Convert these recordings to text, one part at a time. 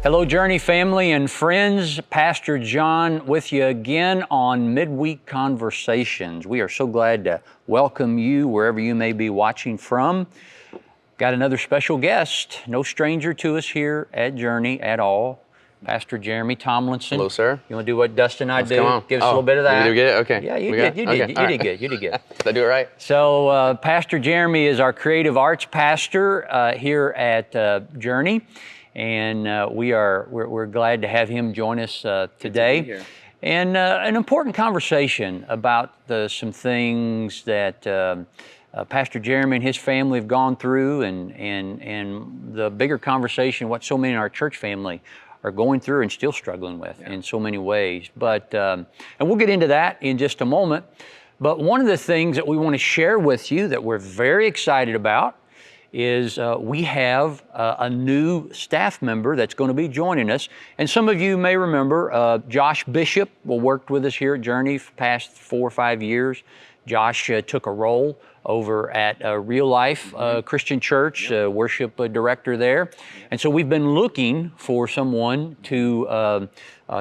Hello, Journey family and friends. Pastor John with you again on Midweek Conversations. We are so glad to welcome you wherever you may be watching from. Got another special guest, no stranger to us here at Journey at all, Pastor Jeremy Tomlinson. Hello, sir. You want to do what Dustin and I do? Come on. Give us a little bit of that. You get it? Okay. Yeah, you did. You did good. You did good. Did I do it right? So, Pastor Jeremy is our creative arts pastor here at Journey. And we're glad to have him join us today. And an important conversation about some things that Pastor Jeremy and his family have gone through, and the bigger conversation what so many in our church family are going through and still struggling with in so many ways. But and we'll get into that in just a moment. But one of the things that we want to share with you that we're very excited about is we have a new staff member that's going to be joining us. And some of you may remember Josh Bishop worked with us here at Journey for the past 4 or 5 years. Josh took a role over at Real Life Christian Church, worship director there. And so we've been looking for someone to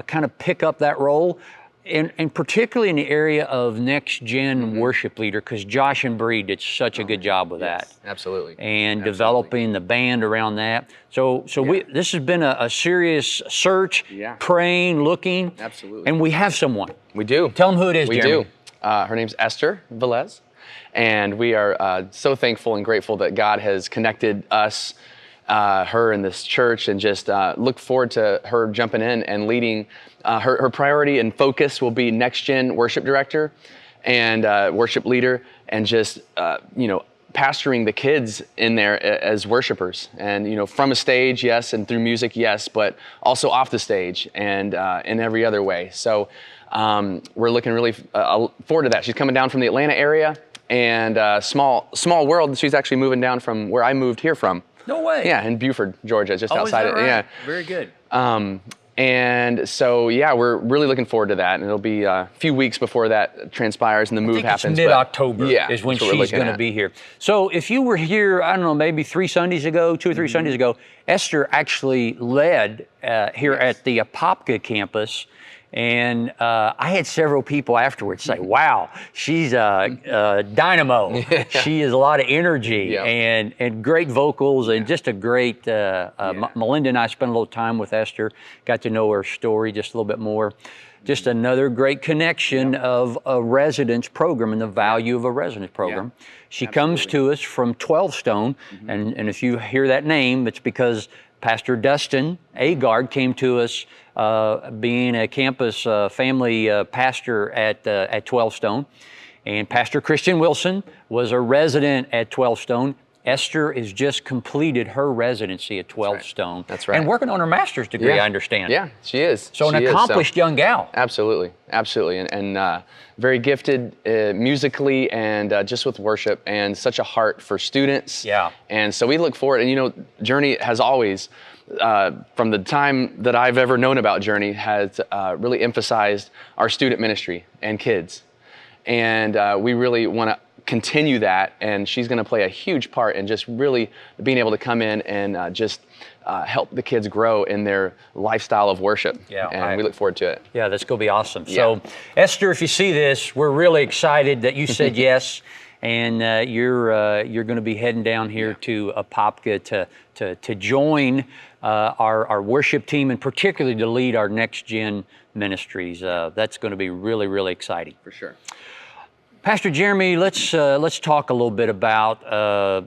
kind of pick up that role. And particularly in the area of NextGen Worship Leader, because Josh and Bree did such a good job with that. Absolutely. And developing the band around that. So this has been a serious search, praying, looking. Absolutely. And we have someone. We do. Tell them who it is, Jeremy. We do. Her name's Esther Velez. And we are so thankful and grateful that God has connected us, her and this church, and just look forward to her jumping in and leading. Her priority and focus will be NextGen Worship Director and Worship Leader, and just pastoring the kids in there as worshipers, and from a stage, yes, and through music, yes, but also off the stage and in every other way. So we're looking really forward to that. She's coming down from the Atlanta area, and small world. She's actually moving down from where I moved here from. No way. Yeah, in Buford, Georgia, just outside is that it. right? Yeah. Very good. And so, we're really looking forward to that. And it'll be a few weeks before that transpires and the move happens. It's mid-October is when that's what she's going to be here. So if you were here, I don't know, maybe 3 Sundays ago, 2 or 3 Sundays ago, Esther actually led here at the Apopka campus. And I had several people afterwards say, wow, she's a dynamo. She has a lot of energy and great vocals and just a great, Melinda and I spent a little time with Esther, got to know her story just a little bit more. Just another great connection of a residence program and the value of a residence program. She comes to us from 12 Stone, and if you hear that name, it's because Pastor Dustin Agard came to us being a campus family pastor at 12 Stone. And Pastor Christian Wilson was a resident at 12 Stone. Esther has just completed her residency at 12 Stone. That's right. And working on her master's degree, I understand. Yeah, she is. So an accomplished young gal. Absolutely. And very gifted musically and just with worship, and such a heart for students. Yeah. And so we look forward, and Journey has always, from the time that I've ever known about Journey, has really emphasized our student ministry and kids. And we really want to continue that, and she's going to play a huge part in just really being able to come in and just help the kids grow in their lifestyle of worship. And we look forward to it. Yeah, that's going to be awesome. So, Esther, if you see this, we're really excited that you said yes, and you're going to be heading down here to Apopka to join our worship team, and particularly to lead our NextGen ministries. That's going to be really, really exciting. For sure. Pastor Jeremy, let's talk a little bit about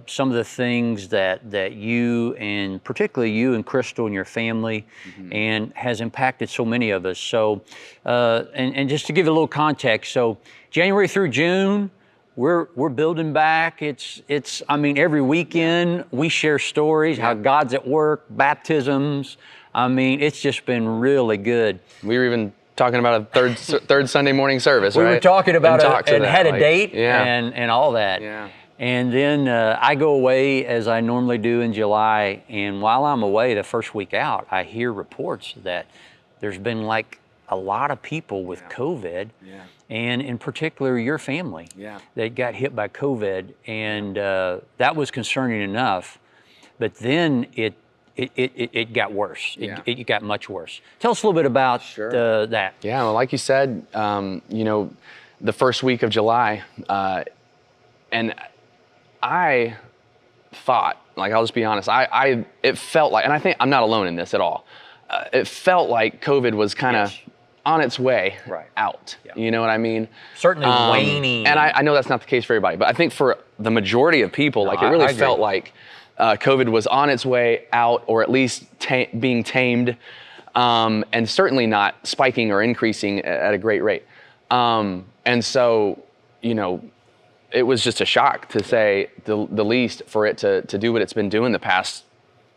some of the things that you, and particularly you and Crystal and your family, and has impacted so many of us. So, and just to give you a little context, so January through June, we're building back. It's I mean, every weekend we share stories how God's at work, baptisms. I mean, it's just been really good. We were even talking about a third Sunday morning service, right? We were talking about it and had a date and all that. Yeah. And then I go away as I normally do in July, and while I'm away the first week out, I hear reports that there's been like a lot of people with COVID, and in particular your family that got hit by COVID, and that was concerning enough. But then it got worse. Yeah. It got much worse. Tell us a little bit about that. Yeah, well, like you said, the first week of July, and I thought, like, I'll just be honest, it felt like, and I think I'm not alone in this at all. It felt like COVID was kind of on its way out. Yeah. You know what I mean? Certainly waning. And I know that's not the case for everybody, but I think for the majority of people, it really felt like COVID was on its way out, or at least being tamed, and certainly not spiking or increasing at a great rate. And so, it was just a shock, to say the least, for it to do what it's been doing the past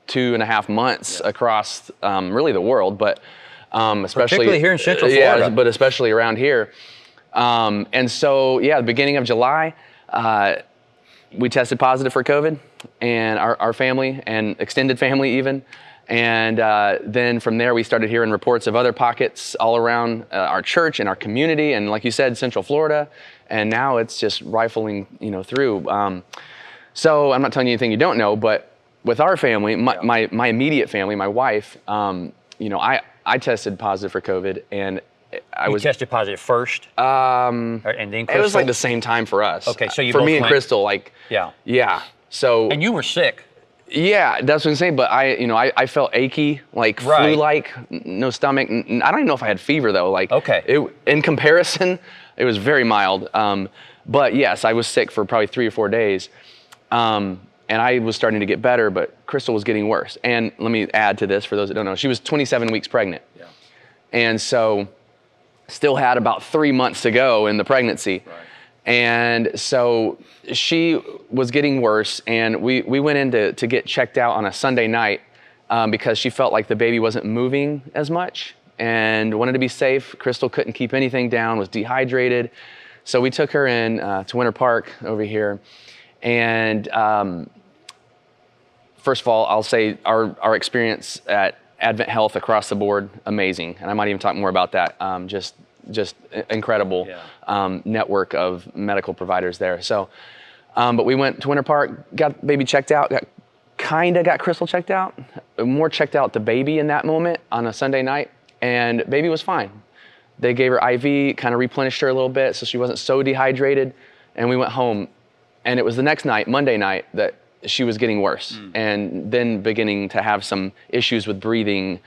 2.5 months across really the world, but especially particularly here in Central Florida. Yeah, but especially around here. And so, the beginning of July, we tested positive for COVID, and our family and extended family even. And then from there, we started hearing reports of other pockets all around our church and our community, and like you said, Central Florida. And now it's just rifling, through. So I'm not telling you anything you don't know, but with our family, my immediate family, my wife, I tested positive for COVID, and You tested positive first, and then Crystal? It was like the same time for us. Okay, so you for both me and went. Crystal, yeah. So and you were sick. Yeah, that's what I'm saying. But I felt achy, like flu-like, no stomach. I don't even know if I had fever though. In comparison, it was very mild. But yes, I was sick for probably 3 or 4 days. And I was starting to get better, but Crystal was getting worse. And let me add to this for those that don't know, she was 27 weeks pregnant. Yeah. And so still had about 3 months to go in the pregnancy. Right. And so she was getting worse, and we went in to get checked out on a Sunday night because she felt like the baby wasn't moving as much and wanted to be safe. Crystal couldn't keep anything down, was dehydrated. So we took her in to Winter Park over here. And first of all, I'll say our experience at Advent Health across the board, amazing. And I might even talk more about that. Just incredible network of medical providers there. So, but we went to Winter Park, got baby checked out, got Crystal checked out, more checked out the baby in that moment on a Sunday night, and baby was fine. They gave her IV, kind of replenished her a little bit so she wasn't so dehydrated, and we went home. And it was the next night, Monday night, that she was getting worse and then beginning to have some issues with breathing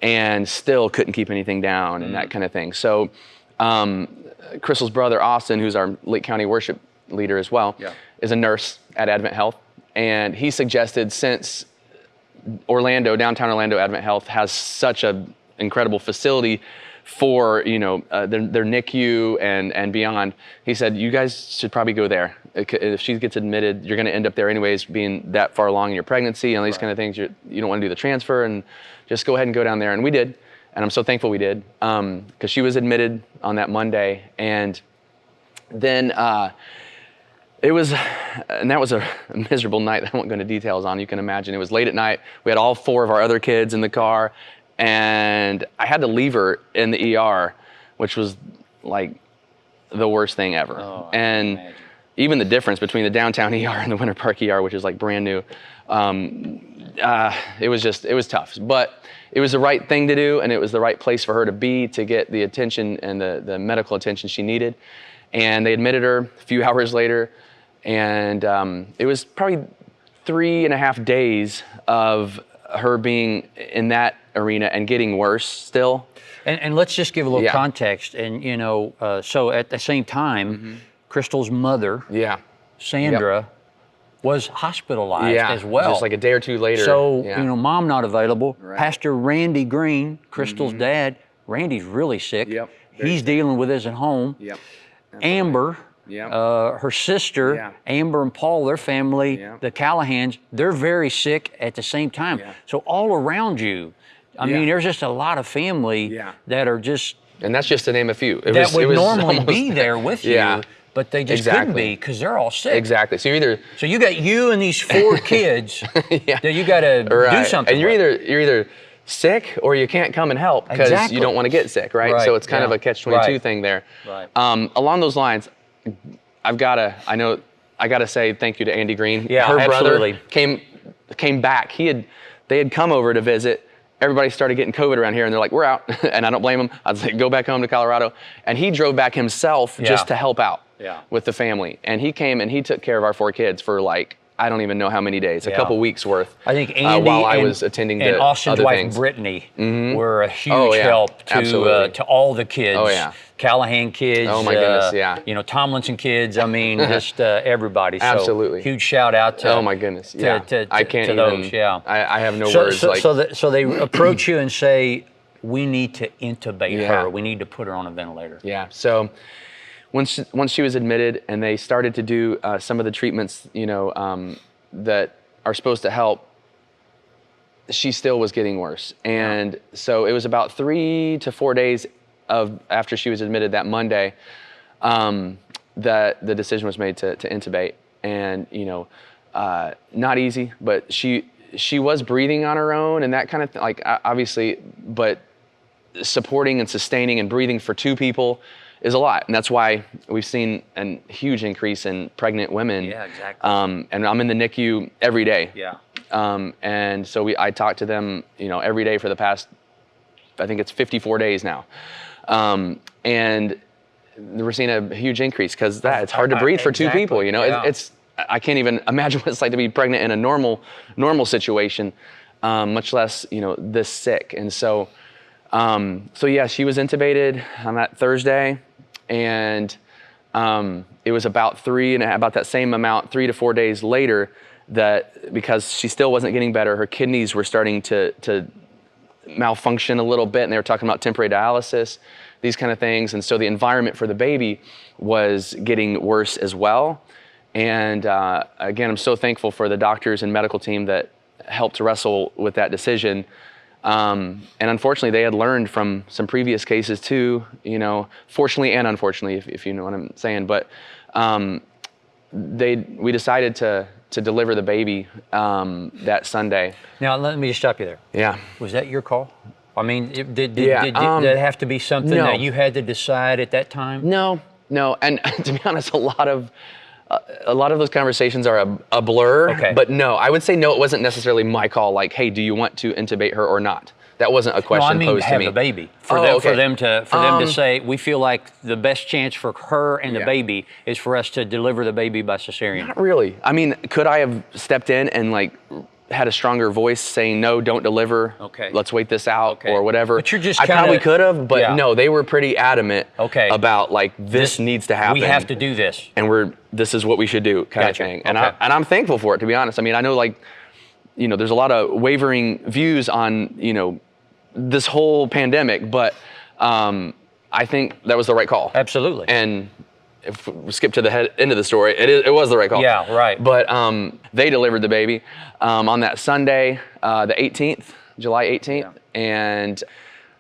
and still couldn't keep anything down and that kind of thing. So Crystal's brother, Austin, who's our Lake County Worship Leader as well, is a nurse at Advent Health. And he suggested, since downtown Orlando Advent Health has such an incredible facility for their NICU and beyond, he said, you guys should probably go there. If she gets admitted, you're going to end up there anyways, being that far along in your pregnancy and all these kind of things. You don't want to do the transfer, and just go ahead and go down there. And we did, and I'm so thankful we did, because she was admitted on that Monday. And then that was a miserable night that I won't go into details on. You can imagine. It was late at night. We had all 4 of our other kids in the car, and I had to leave her in the ER, which was like the worst thing ever. Oh, and even the difference between the downtown ER and the Winter Park ER, which is like brand new, it was tough. But it was the right thing to do, and it was the right place for her to be to get the attention and the medical attention she needed. And they admitted her a few hours later, and it was probably 3.5 days of her being in that arena and getting worse still. And let's just give a little context. And so at the same time, Crystal's mother, Sandra, was hospitalized as well. Just like a day or two later. So mom not available. Right. Pastor Randy Green, Crystal's dad, Randy's really sick. Yep. He's dealing with this at home. Yep. Amber. Her sister, Amber and Paul, their family, the Callahans, they're very sick at the same time. Yeah. So all around you, I mean, there's just a lot of family that are just... And that's just to name a few. That would normally be there with you, but they just couldn't be because they're all sick. Exactly. So you got you and these 4 kids that you got to do something and you're either sick or you can't come and help because you don't want to get sick, right? So it's kind of a catch-22 thing there. Right. Along those lines, I gotta say thank you to Andy Green. Yeah, her absolutely. brother came back. They they had come over to visit. Everybody started getting COVID around here, and they're like, we're out. And I don't blame them. I was like, go back home to Colorado. And he drove back himself just to help out with the family. And he came and he took care of our 4 kids for like, I don't even know how many days, a couple weeks worth. I think Andy while I was attending to Austin's other wife, things. Brittany, were a huge help to all the kids. Oh, yeah. Callahan kids. Oh, my goodness, yeah. You know, Tomlinson kids. I mean, just everybody. So Absolutely. Huge shout out to. Oh, my goodness, yeah. I can't to even, those, yeah. I have no words. So they approach you and say, we need to intubate her. We need to put her on a ventilator. Yeah, so once she was admitted and they started to do some of the treatments, you know, that are supposed to help, she still was getting worse. And so it was about 3 to 4 days after she was admitted that Monday that the decision was made to intubate. And, you know, not easy, but she was breathing on her own and that kind of thing, like obviously, but supporting and sustaining and breathing for 2 people is a lot. And that's why we've seen a huge increase in pregnant women. Yeah, exactly. And I'm in the NICU every day. Yeah. And so I talk to them, you know, every day for the past, I think it's 54 days now. And we're seeing a huge increase because it's hard to breathe for 2 people, you know. It's I can't even imagine what it's like to be pregnant in a normal situation, much less, you know, this sick. And so yeah, she was intubated on that Thursday, and it was about that same amount, 3 to 4 days later, that because she still wasn't getting better, her kidneys were starting to malfunction a little bit, and they were talking about temporary dialysis, these kind of things. And so the environment for the baby was getting worse as well. And again, I'm so thankful for the doctors and medical team that helped to wrestle with that decision. And unfortunately, they had learned from some previous cases too, you know, fortunately and unfortunately, if you know what I'm saying. But we decided to deliver the baby that Sunday. Now, let me just stop you there. Yeah. Was that your call? I mean, did it have to be something that you had to decide at that time? No. And to be honest, a lot of those conversations are a blur. Okay. But no, I would say no, it wasn't necessarily my call. Like, hey, do you want to intubate her or not? That wasn't a question posed to me. Have the baby for them to say, we feel like the best chance for her and the baby is for us to deliver the baby by cesarean. Not really. I mean, could I have stepped in and like had a stronger voice saying, no, don't deliver. Okay. Let's wait this out or whatever. But you're just I probably could have, but no, they were pretty adamant about like this needs to happen. We have to do this. And this is what we should do kind of thing. And I'm thankful for it, to be honest. I mean, I know like, you know, there's a lot of wavering views on, you know, this whole pandemic, but I think that was the right call. Absolutely. And if we skip to the end of the story, it was the right call. Yeah, right. But they delivered the baby on that Sunday, the 18th, July 18th. Yeah. And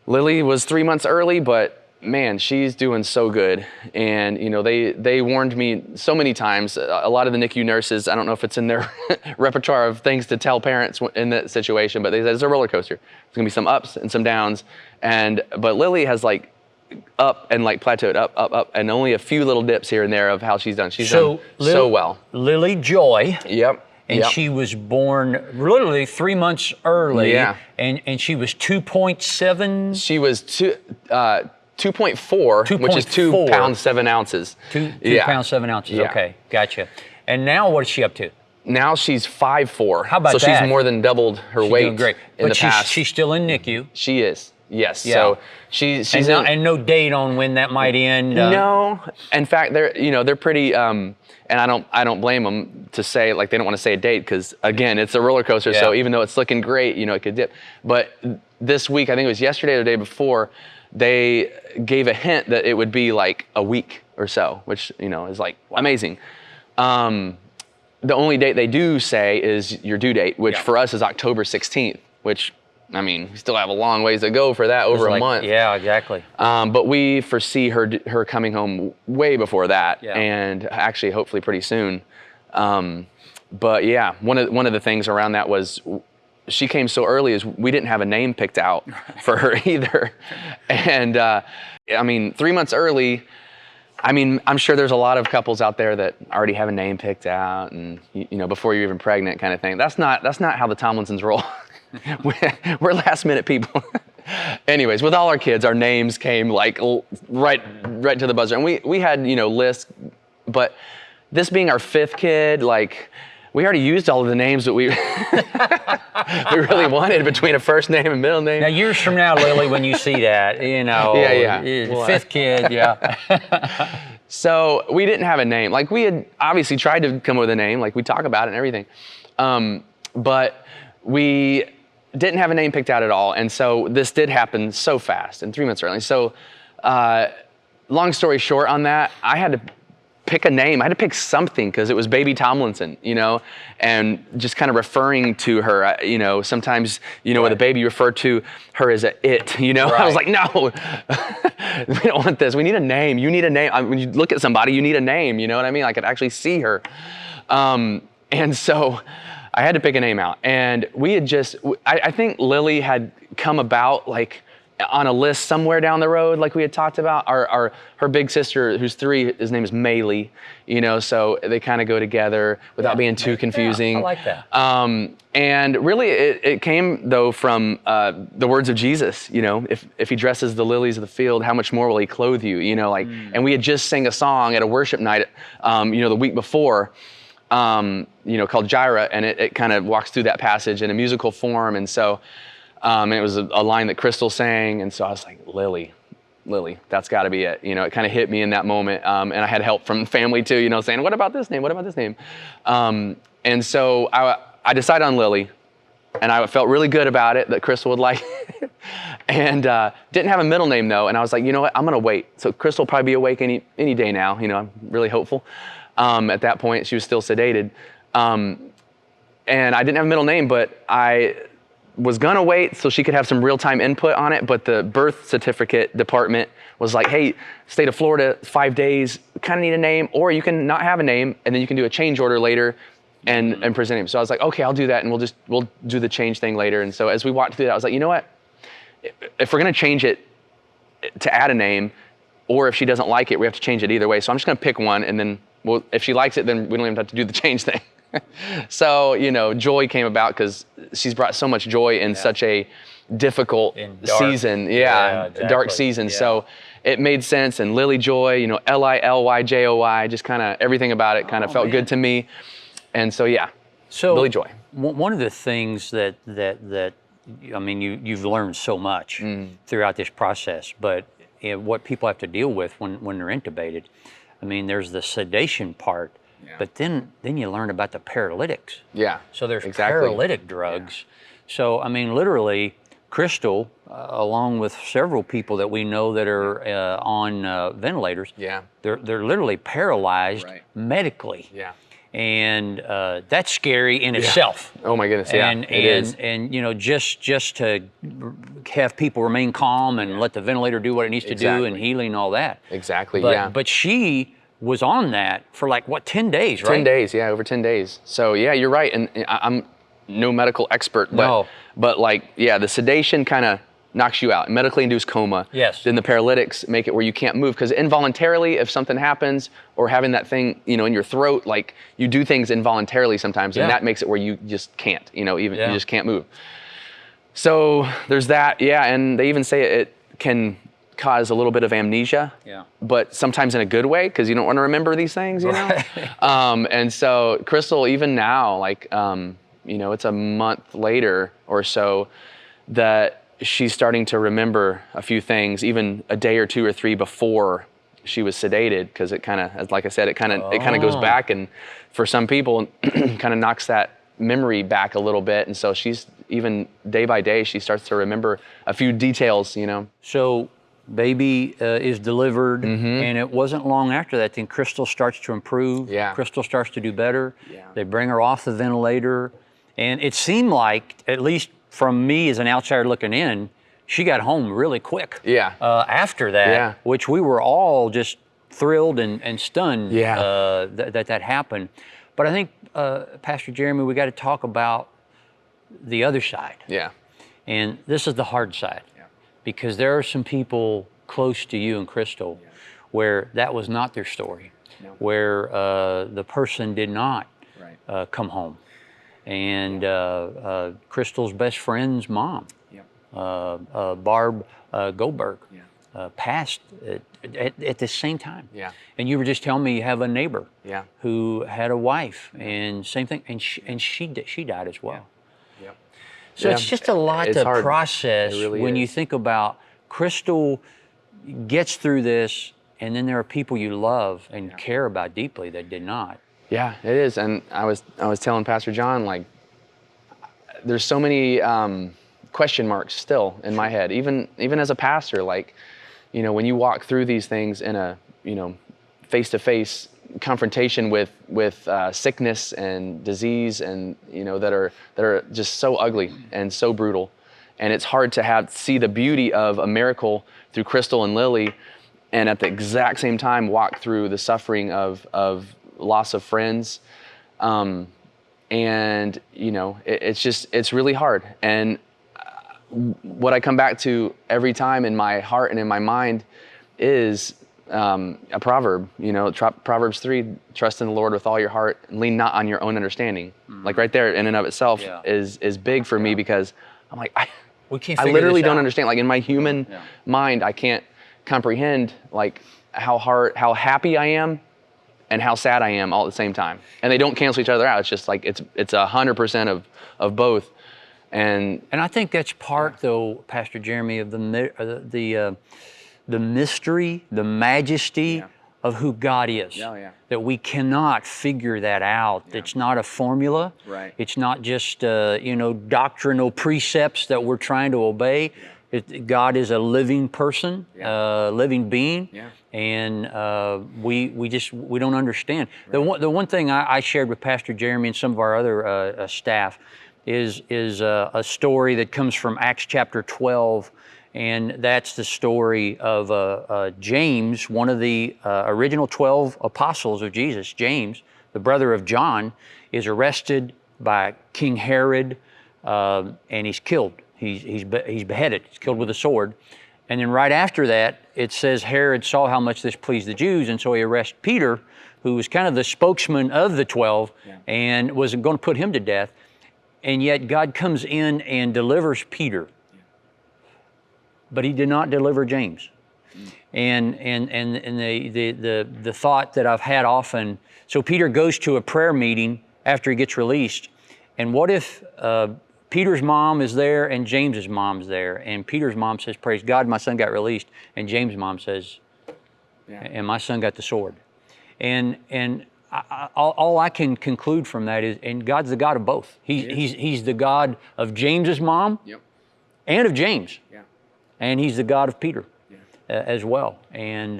Lily was 3 months early, but man, she's doing so good. And, you know, they warned me so many times. A lot of the NICU nurses, I don't know if it's in their repertoire of things to tell parents in that situation, but they said it's a roller coaster. There's gonna be some ups and some downs. But Lily has like up and like plateaued, up, and only a few little dips here and there of how she's done. She's done so well. Lily Joy. Yep. And she was born literally 3 months early. Yeah. And she was 2.7. She was 2.4, which is 2 pounds 7 ounces. 2 pounds 7 ounces. Yeah. Okay, gotcha. And now what is she up to? Now she's 5'4". How about that? So she's more than doubled her weight. Doing great. In the past. She's still in NICU. She is. Yes. Yeah. So she's and no date on when that might end. No. In fact, they're pretty. And I don't blame them to say like they don't want to say a date because again it's a roller coaster. Yeah. So even though it's looking great, you know, it could dip. But this week, I think it was yesterday or the day before, they gave a hint that it would be like a week or so, which you know is like amazing. The only date they do say is your due date, which for us is October 16th, which, I mean, we still have a long ways to go for that, over a month. Yeah, exactly. But we foresee her coming home way before that, and actually hopefully pretty soon. But yeah, one of the things around that was she came so early is we didn't have a name picked out for her either. And I mean, 3 months early, I mean, I'm sure there's a lot of couples out there that already have a name picked out and, you know, before you're even pregnant kind of thing. That's not how the Tomlinsons roll. we're last minute people. Anyways, with all our kids, our names came like right to the buzzer. And we had, lists, but this being our 5th kid, like, we already used all of the names that we we really wanted between a first name and middle name. Now, years from now, Lily, when you see that, Yeah. 5th kid, yeah. So we didn't have a name. Like, we had obviously tried to come up with a name, like we talk about it and everything. But we didn't have a name picked out at all. And so this did happen so fast and 3 months early. So long story short on that, I had to pick a name. I had to pick something because it was baby Tomlinson, and just kind of referring to her, sometimes, with a baby you refer to her as a it, Right. I was like, no, we don't want this. We need a name. You need a name. When you look at somebody, you need a name. You know what I mean? I could actually see her. And so I had to pick a name out. And we had I think Lily had come about like on a list somewhere down the road, like we had talked about. Her big sister, who's 3, his name is Maylee, so they kind of go together without being too confusing. Yeah, I like that. And really it came though from the words of Jesus, if he dresses the lilies of the field, how much more will he clothe you, and we had just sang a song at a worship night, the week before, called Jireh, and it kind of walks through that passage in a musical form. And so, and it was a line that Crystal sang. And so I was like, Lily, that's gotta be it. It kind of hit me in that moment. And I had help from family too, saying, what about this name? What about this name? And so I decided on Lily, and I felt really good about it, that Crystal would like it. And didn't have a middle name though. And I was like, you know what, I'm gonna wait. So Crystal will probably be awake any day now. I'm really hopeful. At that point, she was still sedated. And I didn't have a middle name, but I was gonna wait so she could have some real-time input on it, but the birth certificate department was like, hey, state of Florida, 5 days, kind of need a name, or you can not have a name, and then you can do a change order later and present him. So I was like, okay, I'll do that, and we'll do the change thing later. And so as we walked through that, I was like, you know what? If we're gonna change it to add a name, or if she doesn't like it, we have to change it either way. So I'm just gonna pick one, and then if she likes it, then we don't even have to do the change thing. So, joy came about because she's brought so much joy in such a difficult season. Exactly. Dark season. Yeah. So it made sense. And Lily Joy, Lilyjoy, just kind of everything about it kind of felt good to me. And so, Lily Joy. One of the things that you've learned so much throughout this process, but what people have to deal with when they're intubated, there's the sedation part. Yeah. But then you learn about the paralytics. Yeah. So there's paralytic drugs. Yeah. So, literally, Crystal, along with several people that we know that are on ventilators, they're literally paralyzed medically. Yeah. And that's scary in itself. Oh my goodness, and, it is. And just to have people remain calm and let the ventilator do what it needs to do, and healing and all that. Exactly, But she was on that for 10 days, right? 10 days, over 10 days. So you're right, and I'm no medical expert, but the sedation kind of knocks you out, medically induced coma. Yes. Then the paralytics make it where you can't move, because involuntarily, if something happens, or having that thing, in your throat, you do things involuntarily sometimes, and that makes it where you just can't, you just can't move. So there's that, and they even say it can cause a little bit of amnesia, but sometimes in a good way, because you don't want to remember these things, and so Crystal, even now, it's a month later or so, that she's starting to remember a few things, even a day or 2 or 3 before she was sedated, because it kind of, like I said, it kind of goes back, and for some people, kind of knocks that memory back a little bit, and so she's, even day by day, she starts to remember a few details, So baby is delivered, and it wasn't long after that, then Crystal starts to improve. Crystal starts to do better. They bring her off the ventilator, and it seemed like, at least from me as an outsider looking in, she got home really quick. After that, which we were all just thrilled and stunned that happened. But I think, Pastor Jeremy, we got to talk about the other side. And this is the hard side. Because there are some people close to you and Crystal where that was not their story, where the person did not come home. and Crystal's best friend's mom, Barb Goldberg, passed at the same time. Yeah. And you were just telling me you have a neighbor who had a wife, and same thing, and she died as well. Yeah. So it's just a lot to process when you think about Crystal gets through this, and then there are people you love and care about deeply that did not. Yeah, it is. And I was telling Pastor John, like, there's so many question marks still in my head, even as a pastor. Like, when you walk through these things in a face-to-face confrontation with sickness and disease, and that are just so ugly and so brutal, and it's hard to see the beauty of a miracle through Crystal and Lily, and at the exact same time walk through the suffering of loss of friends, and it's really hard. And what I come back to every time in my heart and in my mind is a proverb, Proverbs 3, trust in the Lord with all your heart and lean not on your own understanding. Like right there in and of itself is big for me, because I'm like, I literally don't understand. Like in my human mind, I can't comprehend like how happy I am and how sad I am all at the same time. And they don't cancel each other out. It's just like, it's 100% of both. And I think that's part, though, Pastor Jeremy, of the mystery, the majesty of who God is. That we cannot figure that out. It's not a formula. Right. It's not just doctrinal precepts that we're trying to obey. God is a living person, living being, and we don't understand. Right. The one thing I shared with Pastor Jeremy and some of our other staff is a story that comes from Acts chapter 12, and that's the story of James, one of the original 12 apostles of Jesus. James, the brother of John, is arrested by King Herod, and he's killed. He's beheaded. He's killed with a sword. And then right after that, it says Herod saw how much this pleased the Jews, and so he arrested Peter, who was kind of the spokesman of the 12, and was going to put him to death. And yet God comes in and delivers Peter, but he did not deliver James. And the thought that I've had often, so Peter goes to a prayer meeting after he gets released, and what if Peter's mom is there and James's mom's there, and Peter's mom says, "Praise God, my son got released," and James' mom says, "And my son got the sword." And all I can conclude from that is, and God's the God of both. He's the God of James's mom and of James, and He's the God of Peter as well. And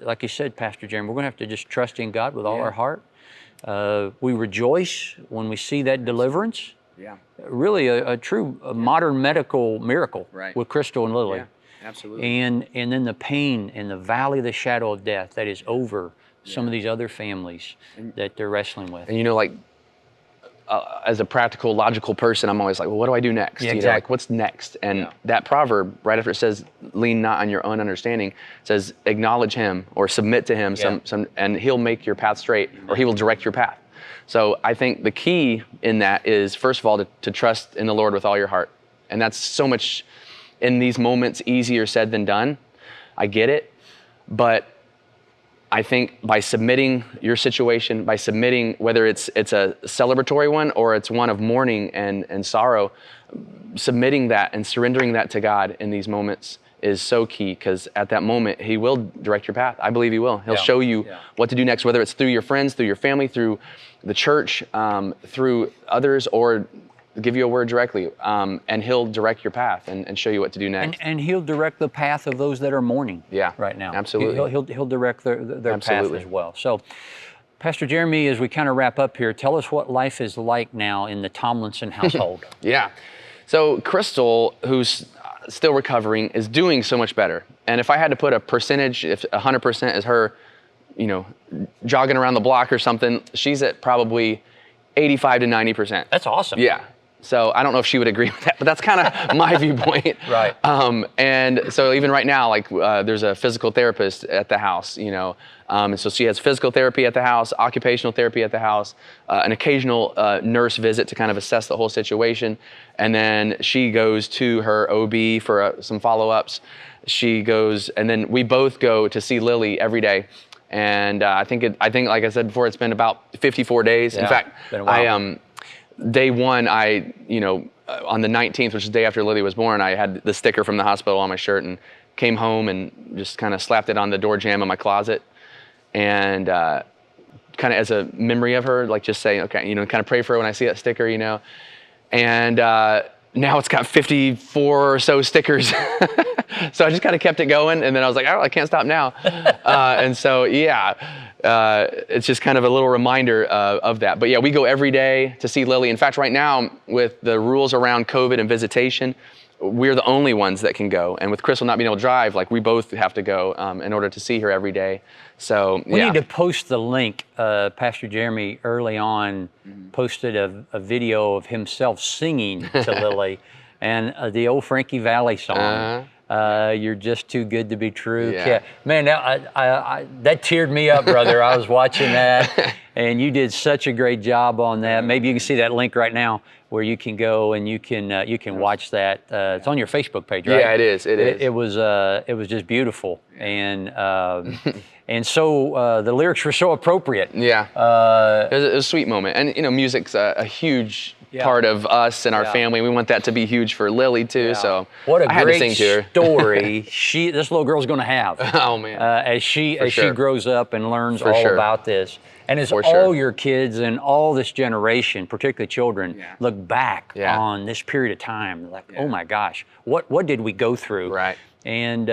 like you said, Pastor Jeremy, we're going to have to just trust in God with all our heart. We rejoice when we see that deliverance. Really a true modern medical miracle with Crystal and Lily. Absolutely. And then the pain and the valley of the shadow of death that is over some of these other families that they're wrestling with. And as a practical, logical person, I'm always like, well, what do I do next? Exactly. What's next? And that proverb, right after it says, lean not on your own understanding, says, acknowledge Him or submit to Him, and He'll make your path straight, or He will direct your path. So I think the key in that is, first of all, to trust in the Lord with all your heart. And that's so much, in these moments, easier said than done. I get it. But I think by submitting your situation, by submitting, whether it's a celebratory one or it's one of mourning and sorrow, submitting that and surrendering that to God in these moments is so key, because at that moment, He will direct your path. I believe He will. He'll show you what to do next, whether it's through your friends, through your family, through the church, through others, or give you a word directly, and He'll direct your path and show you what to do next. And He'll direct the path of those that are mourning right now. Absolutely. He'll direct their path as well. So, Pastor Jeremy, as we kind of wrap up here, tell us what life is like now in the Tomlinson household. So Crystal, who's still recovering, is doing so much better. And if I had to put a percentage, if 100% is her, jogging around the block or something, she's at probably 85 to 90%. That's awesome. Yeah. So I don't know if she would agree with that, but that's kind of my viewpoint. Right. And so even right now, like there's a physical therapist at the house, and so she has physical therapy at the house, occupational therapy at the house, an occasional nurse visit to kind of assess the whole situation. And then she goes to her OB for some follow-ups. She goes, and then we both go to see Lily every day. And I think, like I said before, it's been about 54 days. Yeah, In fact, been a while. Day one, on the 19th, which is the day after Lily was born, I had the sticker from the hospital on my shirt and came home and just kind of slapped it on the door jamb of my closet. And kind of as a memory of her, like just saying, okay, kind of pray for her when I see that sticker, And now it's got 54 or so stickers. So I just kind of kept it going. And then I was like, oh, I can't stop now. And so, it's just kind of a little reminder of that. But yeah, we go every day to see Lily. In fact, right now, with the rules around COVID and visitation, we're the only ones that can go. And with Crystal not being able to drive, like we both have to go in order to see her every day. So we need to post the link. Pastor Jeremy early on posted a video of himself singing to Lily and the old Frankie Valli song. You're just too good to be true. Yeah. Man, that teared me up, brother. I was watching that, and you did such a great job on that. Maybe you can see that link right now where you can go and you can watch that. It's on your Facebook page, right? Yeah, it is. It was just beautiful, and so the lyrics were so appropriate. Yeah, it was a sweet moment, and music's a huge part of us and our family. We want that to be huge for Lily too. So what a I had great to sing to her. story this little girl's going to have. Oh man! As she grows up and learns all about this. And as your kids and all this generation, particularly children, look back on this period of time, like, oh my gosh, what did we go through? Right. And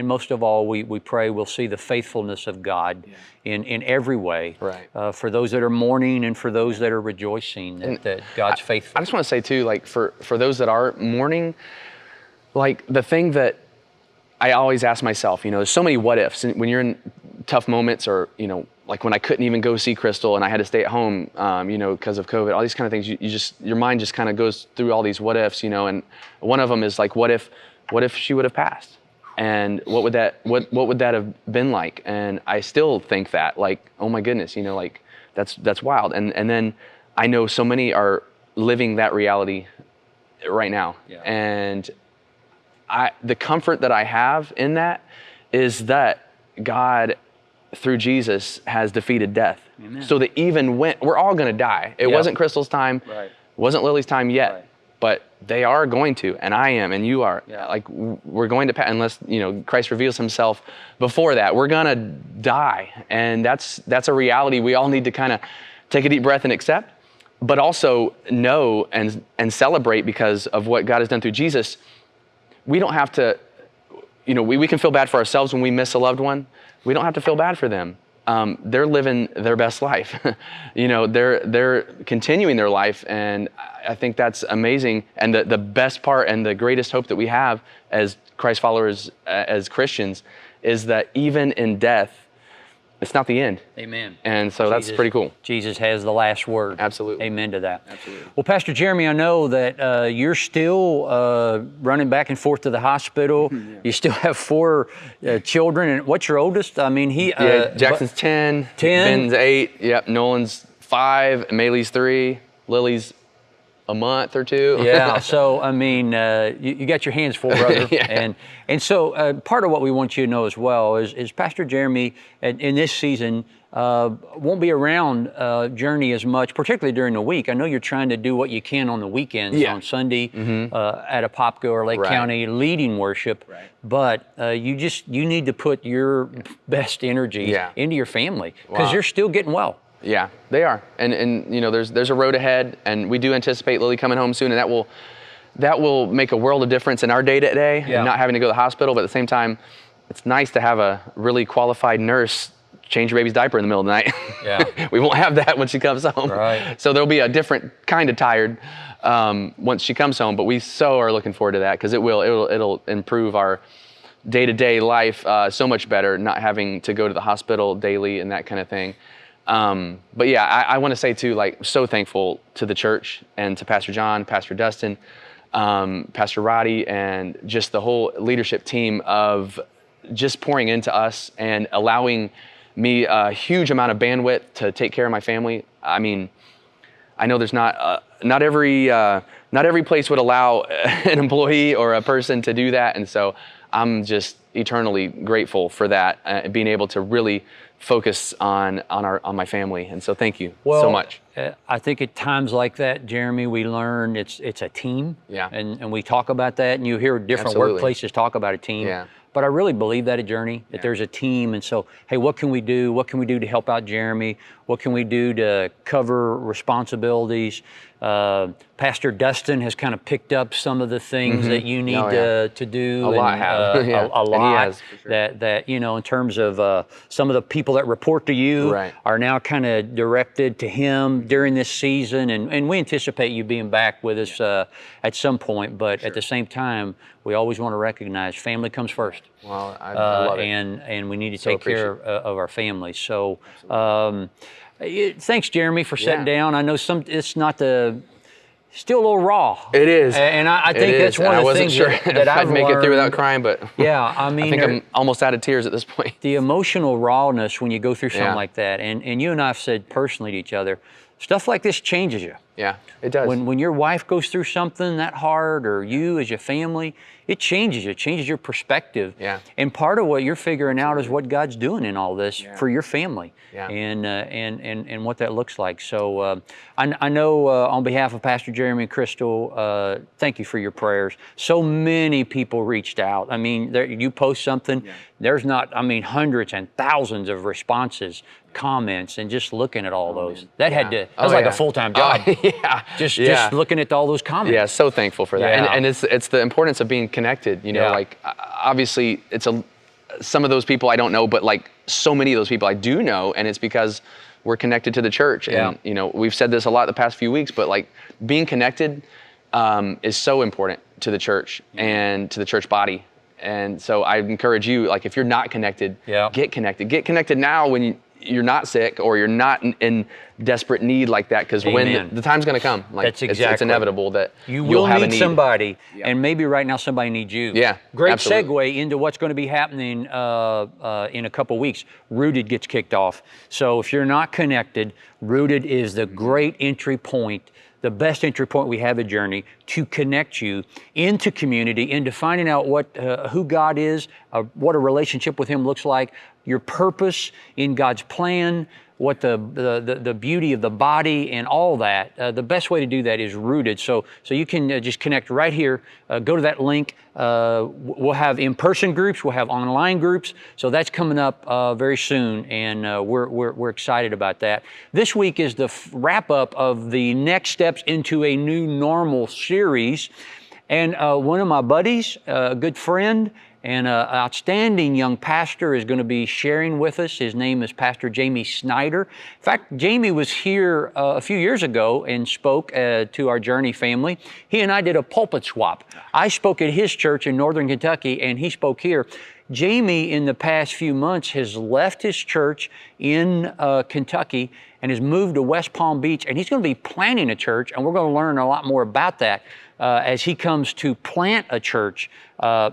most of all, we pray we'll see the faithfulness of God in every way. Right. For those that are mourning and for those that are rejoicing that God's faithful. I just want to say too, like for those that are mourning, like the thing that I always ask myself, there's so many what ifs when you're in tough moments, or like when I couldn't even go see Crystal and I had to stay at home, because of COVID, all these kind of things, your mind just kind of goes through all these what ifs, and one of them is like, what if she would have passed? And what would that have been like? And I still think that, like, oh my goodness, like that's wild. And then I know so many are living that reality right now. Yeah. And the comfort that I have in that is that God, through Jesus, has defeated death. Amen. So that even when we're all going to die, it wasn't Crystal's time, wasn't Lily's time yet, but they are going to, and I am, and you are. Like we're going to pass, unless Christ reveals Himself before that. We're going to die, and that's a reality we all need to kind of take a deep breath and accept, but also know and celebrate because of what God has done through Jesus. We don't have to, we can feel bad for ourselves when we miss a loved one. We don't have to feel bad for them. They're living their best life. They're continuing their life, and I think that's amazing. And the best part and the greatest hope that we have as Christ followers, as Christians, is that even in death, it's not the end. Amen. And so that's pretty cool. Jesus has the last word. Absolutely. Amen to that. Absolutely. Well, Pastor Jeremy, I know that you're still running back and forth to the hospital. You still have 4 children. And what's your oldest? I mean, Jackson's 10. Ben's 8. Yep. Nolan's 5. Maylee's 3. Lily's a month or 2. Yeah. So, I mean, you got your hands full, brother. And so part of what we want you to know as well is Pastor Jeremy in this season won't be around Journey as much, particularly during the week. I know you're trying to do what you can on the weekends, on Sunday at Apopka or Lake County leading worship, but you need to put your best energy into your family because you're still getting well. Yeah, they are, and there's a road ahead, and we do anticipate Lily coming home soon, and that will make a world of difference in our day-to-day, and not having to go to the hospital. But at the same time, it's nice to have a really qualified nurse change your baby's diaper in the middle of the night. Yeah, we won't have that when she comes home. Right. So there'll be a different kind of tired once she comes home. But we so are looking forward to that because it'll improve our day-to-day life so much better, not having to go to the hospital daily and that kind of thing. But yeah, I want to say too, like, so thankful to the church and to Pastor John, Pastor Dustin, Pastor Roddy, and just the whole leadership team of just pouring into us and allowing me a huge amount of bandwidth to take care of my family. I mean, I know there's not every place would allow an employee or a person to do that, and so I'm just eternally grateful for that, being able to really focus on my family. And so thank you so much. I think at times like that, Jeremy, we learn it's a team. Yeah. And we talk about that, and you hear different workplaces talk about a team. Yeah. But I really believe that at Journey, that there's a team. And so, hey, what can we do? What can we do to help out Jeremy? What can we do to cover responsibilities? Pastor Dustin has kind of picked up some of the things that you need to do. A lot have. A lot. And he has, for sure. That in terms of some of the people that report to you are now kind of directed to him during this season. And we anticipate you being back with us at some point. But at the same time, we always want to recognize family comes first. Well, I love it. And we need to take care of our families. So thanks, Jeremy, for sitting down. I know it's not still a little raw. It is. And I think that's one of the things that I've I'd make it through without crying, but yeah, I mean, I think I'm almost out of tears at this point. The emotional rawness when you go through something like that, and you and I have said personally to each other, stuff like this changes you. Yeah, it does. When your wife goes through something that hard, or you as your family, it changes you. It changes your perspective. Yeah. And part of what you're figuring out is what God's doing in all this for your family. Yeah. And what that looks like. So I know on behalf of Pastor Jeremy and Crystal, thank you for your prayers. So many people reached out. I mean, you post something, there's hundreds and thousands of responses, comments, and just looking at all those. That was like a full-time job. Just looking at all those comments. Yeah, so thankful for that. Yeah. And it's the importance of being connected. Like obviously some of those people I don't know, but like so many of those people I do know, and it's because we're connected to the church. And we've said this a lot the past few weeks, but like being connected is so important to the church and to the church body. And so I encourage you, like, if you're not connected, get connected. Get connected now when you're not sick or you're not in desperate need like that, because when the time's going to come, like that's exactly. It's inevitable that you'll have need a need. Somebody, and maybe right now somebody needs you. Yeah, great absolutely. Segue into what's going to be happening in a couple weeks. Rooted gets kicked off. So if you're not connected, Rooted is the great entry point, the best entry point we have at Journey to connect you into community, into finding out who God is, what a relationship with Him looks like, your purpose in God's plan, what the beauty of the body and all that. The best way to do that is Rooted. So you can just connect right here. Go to that link. We'll have in-person groups. We'll have online groups. So that's coming up very soon, and we're excited about that. This week is the wrap-up of the Next Steps into a New Normal series. And one of my buddies, a good friend, and an outstanding young pastor is going to be sharing with us. His name is Pastor Jamie Snyder. In fact, Jamie was here a few years ago and spoke to our Journey family. He and I did a pulpit swap. I spoke at his church in Northern Kentucky, and he spoke here. Jamie, in the past few months, has left his church in Kentucky and has moved to West Palm Beach, and he's going to be planting a church, and we're going to learn a lot more about that as he comes to plant a church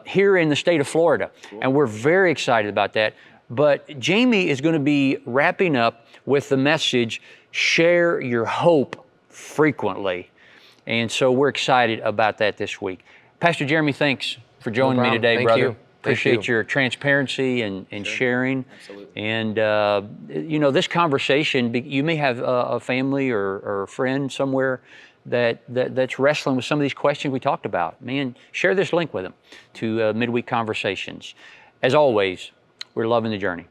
here in the state of Florida. Cool. And we're very excited about that. But Jamie is going to be wrapping up with the message, share your hope frequently. And so we're excited about that this week. Pastor Jeremy, thanks for joining me today, Thank brother. you. Appreciate your transparency and sharing. Absolutely. And, this conversation, you may have a family or a friend somewhere that's wrestling with some of these questions we talked about. Man, share this link with them to Midweek Conversations. As always, we're loving the journey.